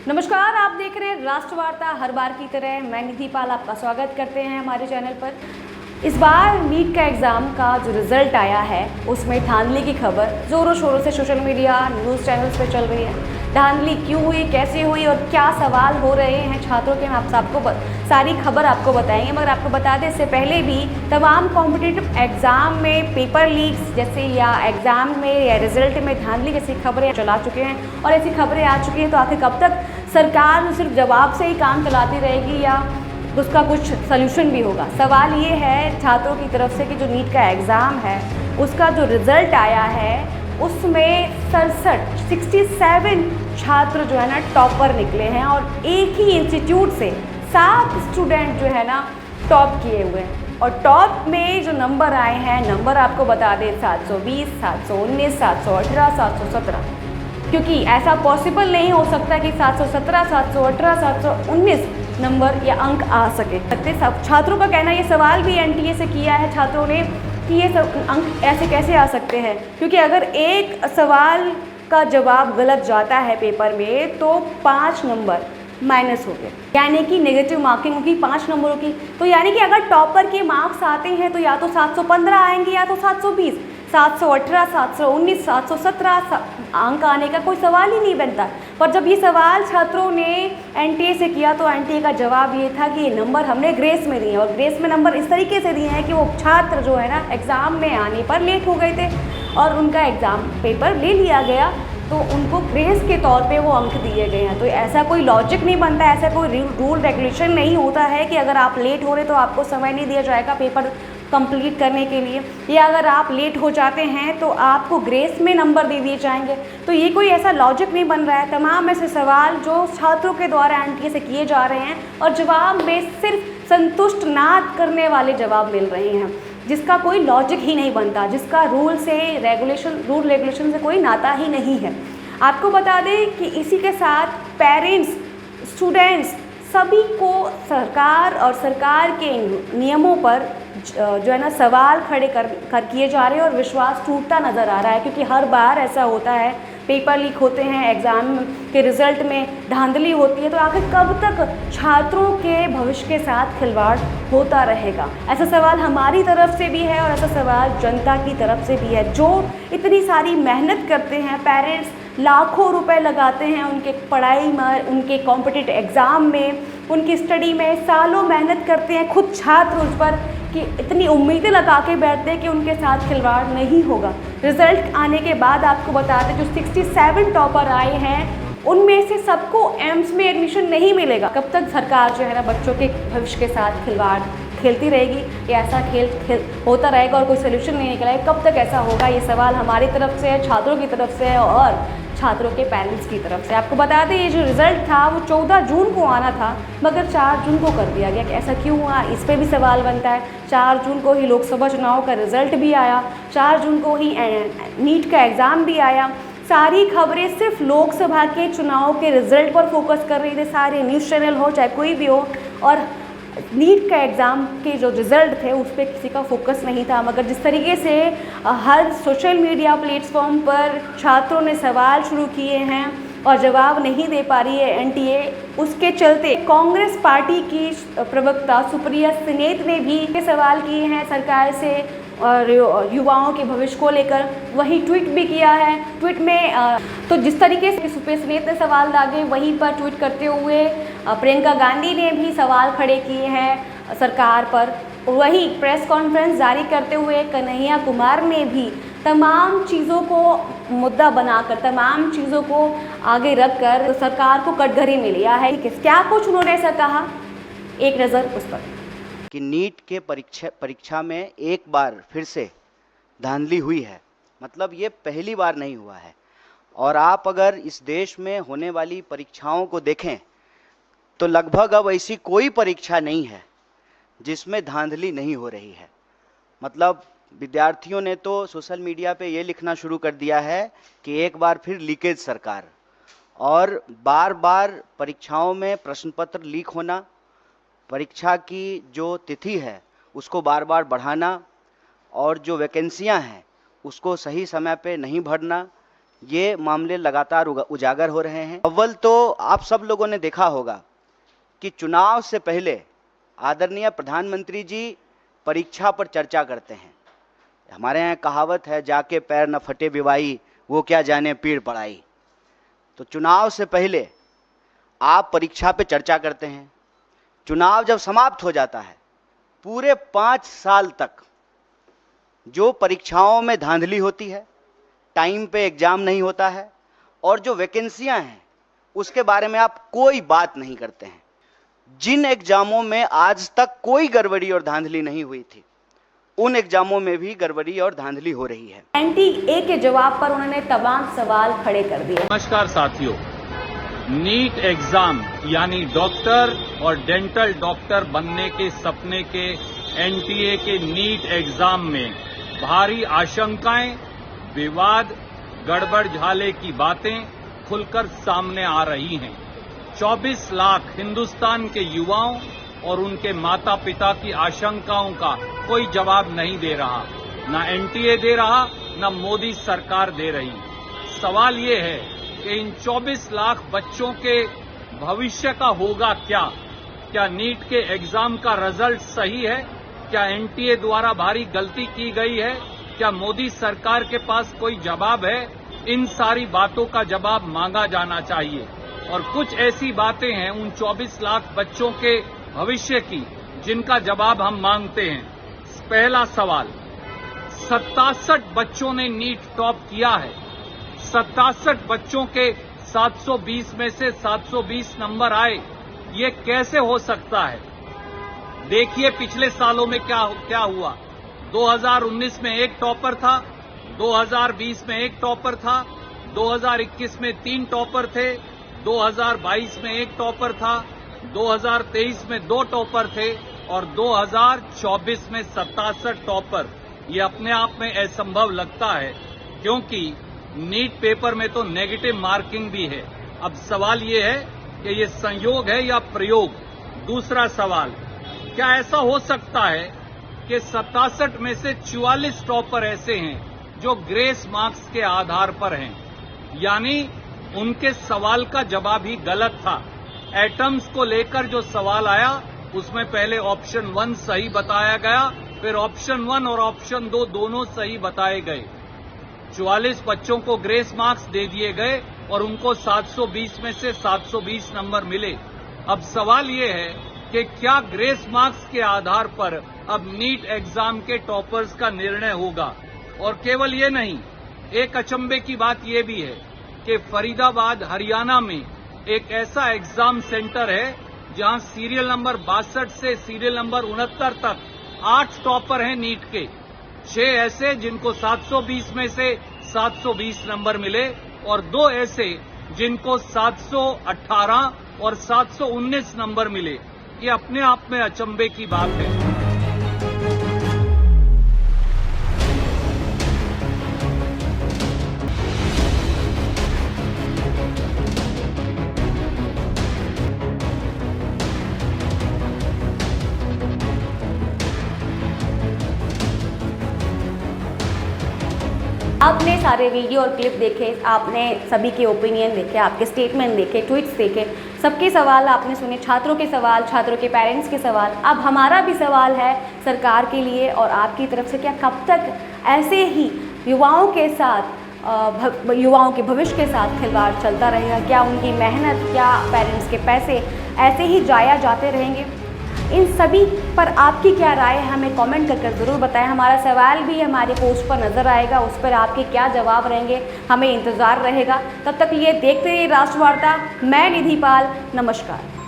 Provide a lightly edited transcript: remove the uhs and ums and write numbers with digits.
नमस्कार, आप देख रहे हैं राष्ट्रवार्ता। हर बार की तरह मैं निधि पाल आपका स्वागत करते हैं हमारे चैनल पर। इस बार नीट का एग्ज़ाम का जो रिज़ल्ट आया है उसमें धांधली की खबर ज़ोरों शोरों से सोशल मीडिया न्यूज़ चैनल्स पे चल रही है। धांधली क्यों हुई, कैसे हुई और क्या सवाल हो रहे हैं छात्रों के, हम आपको सारी खबर आपको बताएंगे। मगर आपको बता दें, इससे पहले भी तमाम कॉम्पिटिटिव एग्ज़ाम में पेपर लीक्स जैसे या एग्ज़ाम में या रिजल्ट में धांधली जैसी खबरें चला चुके हैं और ऐसी खबरें आ चुकी हैं। तो आखिर कब तक सरकार सिर्फ जवाब से ही काम चलाती रहेगी या उसका कुछ सल्यूशन भी होगा? सवाल ये है छात्रों की तरफ से कि जो नीट का एग्ज़ाम है उसका जो रिज़ल्ट आया है उसमें 67 छात्र जो है ना टॉपर निकले हैं और एक ही इंस्टीट्यूट से 7 स्टूडेंट जो है ना टॉप किए हुए हैं। और टॉप में जो नंबर आए हैं, नंबर आपको बता दें 720, 719, 718, 717, क्योंकि ऐसा पॉसिबल नहीं हो सकता कि 717, 718, 719 नंबर या अंक आ सके। सब छात्रों का कहना, ये सवाल भी एनटीए से किया है छात्रों ने कि ये सब अंक ऐसे कैसे आ सकते हैं, क्योंकि अगर एक सवाल का जवाब गलत जाता है पेपर में तो 5 नंबर माइनस हो गए, यानी कि नेगेटिव मार्किंग होगी 5 नंबरों की। तो यानी कि अगर टॉपर के मार्क्स आते हैं तो या तो 715 आएंगे या तो 720, 718, 719, 717 अंक आने का कोई सवाल ही नहीं बनता। पर जब ये सवाल छात्रों ने एनटीए से किया तो एनटीए का जवाब ये था कि ये नंबर हमने ग्रेस में दिए, और ग्रेस में नंबर इस तरीके से दिए हैं कि वो छात्र जो है ना एग्ज़ाम में आने पर लेट हो गए थे और उनका एग्ज़ाम पेपर ले लिया गया तो उनको ग्रेस के तौर पे वो अंक दिए गए हैं। तो ऐसा कोई लॉजिक नहीं बनता, ऐसा कोई रूल रेगुलेशन नहीं होता है कि अगर आप लेट हो रहे तो आपको समय नहीं दिया जाएगा पेपर कंप्लीट करने के लिए, या अगर आप लेट हो जाते हैं तो आपको ग्रेस में नंबर दे दिए जाएंगे। तो ये कोई ऐसा लॉजिक नहीं बन रहा है। तमाम ऐसे सवाल जो छात्रों के द्वारा एनटीए से किए जा रहे हैं और जवाब में सिर्फ संतुष्ट ना करने वाले जवाब मिल रहे हैं, जिसका कोई लॉजिक ही नहीं बनता, जिसका रूल रेगुलेशन से कोई नाता ही नहीं है। आपको बता दें कि इसी के साथ पेरेंट्स, स्टूडेंट्स सभी को सरकार और सरकार के नियमों पर जो है ना सवाल खड़े कर किए जा रहे हैं और विश्वास टूटता नज़र आ रहा है, क्योंकि हर बार ऐसा होता है, पेपर लीक होते हैं, एग्ज़ाम के रिज़ल्ट में धांधली होती है। तो आखिर कब तक छात्रों के भविष्य के साथ खिलवाड़ होता रहेगा? ऐसा सवाल हमारी तरफ से भी है और ऐसा सवाल जनता की तरफ से भी है, जो इतनी सारी मेहनत करते हैं। पेरेंट्स लाखों रुपए लगाते हैं उनके पढ़ाई में, उनके कॉम्पिटिटिव एग्ज़ाम में, उनकी स्टडी में सालों मेहनत करते हैं। खुद छात्र उस पर कि इतनी उम्मीदें लगा के बैठते हैं कि उनके साथ खिलवाड़ नहीं होगा। रिज़ल्ट आने के बाद आपको बता दें, जो 67 टॉपर आए हैं उनमें से सबको एम्स में एडमिशन नहीं मिलेगा। कब तक सरकार जो है ना बच्चों के भविष्य के साथ खिलवाड़ खेलती रहेगी या ऐसा खेल होता रहेगा और कोई सोल्यूशन नहीं निकलेगा? कब तक ऐसा होगा? ये सवाल हमारी तरफ से है, छात्रों की तरफ से है और छात्रों के पेरेंट्स की तरफ से। आपको बता दें, ये जो रिज़ल्ट था वो 14 जून को आना था मगर 4 जून को कर दिया गया। कि ऐसा क्यों हुआ, इस पर भी सवाल बनता है। 4 जून को ही लोकसभा चुनाव का रिज़ल्ट भी आया, 4 जून को ही नीट का एग्ज़ाम भी आया। सारी खबरें सिर्फ लोकसभा के चुनाव के रिज़ल्ट पर फोकस कर रही थी, सारे न्यूज़ चैनल हो चाहे कोई भी हो, और नीट का एग्ज़ाम के जो रिज़ल्ट थे उस पर किसी का फोकस नहीं था। मगर जिस तरीके से हर सोशल मीडिया प्लेटफॉर्म पर छात्रों ने सवाल शुरू किए हैं और जवाब नहीं दे पा रही है एनटीए, उसके चलते कांग्रेस पार्टी की प्रवक्ता सुप्रिया सुनीत ने भी सवाल किए हैं सरकार से और युवाओं के भविष्य को लेकर। वही ट्वीट भी किया है। ट्वीट में तो जिस तरीके से सुप्रिया सुनीत ने सवाल दागे, वहीं पर ट्वीट करते हुए प्रियंका गांधी ने भी सवाल खड़े किए हैं सरकार पर। वही प्रेस कॉन्फ्रेंस जारी करते हुए कन्हैया कुमार ने भी तमाम चीज़ों को मुद्दा बनाकर, तमाम चीज़ों को आगे रखकर तो सरकार को कटघरे में लिया है। क्या कुछ उन्होंने ऐसा कहा, एक नज़र उस पर। कि नीट के परीक्षा में एक बार फिर से धांधली हुई है, मतलब ये पहली बार नहीं हुआ है। और आप अगर इस देश में होने वाली परीक्षाओं को देखें तो लगभग अब ऐसी कोई परीक्षा नहीं है जिसमें धांधली नहीं हो रही है। मतलब विद्यार्थियों ने तो सोशल मीडिया पे ये लिखना शुरू कर दिया है कि एक बार फिर लीकेज सरकार, और बार बार परीक्षाओं में प्रश्न पत्र लीक होना, परीक्षा की जो तिथि है उसको बार बार बढ़ाना, और जो वैकेंसियां हैं उसको सही समय पे नहीं भरना, ये मामले लगातार उजागर हो रहे हैं। अव्वल तो आप सब लोगों ने देखा होगा कि चुनाव से पहले आदरणीय प्रधानमंत्री जी परीक्षा पर चर्चा करते हैं। हमारे यहाँ कहावत है, जाके पैर न फटे विवाई, वो क्या जाने पीड़ पड़ाई। तो चुनाव से पहले आप परीक्षा पे चर्चा करते हैं, चुनाव जब समाप्त हो जाता है पूरे 5 साल तक जो परीक्षाओं में धांधली होती है, टाइम पे एग्जाम नहीं होता है और जो वैकेंसियां हैं उसके बारे में आप कोई बात नहीं करते हैं। जिन एग्जामों में आज तक कोई गड़बड़ी और धांधली नहीं हुई थी, उन एग्जामों में भी गड़बड़ी और धांधली हो रही है। NTA के जवाब पर उन्होंने तमाम सवाल खड़े कर दिए। नमस्कार साथियों, नीट एग्जाम यानी डॉक्टर और डेंटल डॉक्टर बनने के सपने के NTA के नीट एग्जाम में भारी आशंकाएं, विवाद, गड़बड़ झाले की बातें खुलकर सामने आ रही हैं। 24 लाख हिंदुस्तान के युवाओं और उनके माता पिता की आशंकाओं का कोई जवाब नहीं दे रहा, न NTA दे रहा, न मोदी सरकार दे रही। सवाल ये है कि इन 24 लाख बच्चों के भविष्य का होगा क्या? क्या नीट के एग्जाम का रिजल्ट सही है? क्या NTA द्वारा भारी गलती की गई है? क्या मोदी सरकार के पास कोई जवाब है? इन सारी बातों का जवाब मांगा जाना चाहिए। और कुछ ऐसी बातें हैं उन 24 लाख बच्चों के भविष्य की जिनका जवाब हम मांगते हैं। पहला सवाल, 67 बच्चों ने नीट टॉप किया है। 67 बच्चों के 720 में से 720 नंबर आए, ये कैसे हो सकता है? देखिए पिछले सालों में क्या हुआ। 2019 में एक टॉपर था, 2020 में एक टॉपर था, 2021 में 3 टॉपर थे, 2022 में एक टॉपर था, 2023 में 2 टॉपर थे और 2024 में 67 टॉपर। ये अपने आप में असंभव लगता है क्योंकि नीट पेपर में तो नेगेटिव मार्किंग भी है। अब सवाल ये है कि ये संयोग है या प्रयोग? दूसरा सवाल, क्या ऐसा हो सकता है कि 67 में से 44 टॉपर ऐसे हैं जो ग्रेस मार्क्स के आधार पर हैं, यानी उनके सवाल का जवाब ही गलत था। एटम्स को लेकर जो सवाल आया उसमें पहले ऑप्शन 1 सही बताया गया, फिर ऑप्शन 1 और ऑप्शन 2 दोनों सही बताए गए। 44 बच्चों को ग्रेस मार्क्स दे दिए गए और उनको 720 में से 720 नंबर मिले। अब सवाल ये है कि क्या ग्रेस मार्क्स के आधार पर अब नीट एग्जाम के टॉपर्स का निर्णय होगा? और केवल ये नहीं, एक अचंभे की बात यह भी है कि फरीदाबाद हरियाणा में एक ऐसा एग्जाम सेंटर है जहां सीरियल नंबर 62 से सीरियल नंबर 69 तक 8 टॉपर हैं नीट के, 6 ऐसे जिनको 720 में से 720 नंबर मिले और 2 ऐसे जिनको 718 और 719 नंबर मिले। ये अपने आप में अचंभे की बात है। आपने सारे वीडियो और क्लिप देखे, आपने सभी के ओपिनियन देखे, आपके स्टेटमेंट देखे, ट्वीट्स देखे, सबके सवाल आपने सुने, छात्रों के सवाल, छात्रों के पेरेंट्स के सवाल। अब हमारा भी सवाल है सरकार के लिए और आपकी तरफ से, क्या कब तक ऐसे ही युवाओं के साथ, युवाओं के भविष्य के साथ खिलवाड़ चलता रहेगा? क्या उनकी मेहनत, क्या पेरेंट्स के पैसे ऐसे ही जाया जाते रहेंगे? इन सभी पर आपकी क्या राय है, हमें कमेंट कर ज़रूर बताएं। हमारा सवाल भी हमारे पोस्ट पर नज़र आएगा, उस पर आपके क्या जवाब रहेंगे, हमें इंतज़ार रहेगा। तब तक लिए देखते रहिए राष्ट्रवार्ता। मैं निधि पाल, नमस्कार।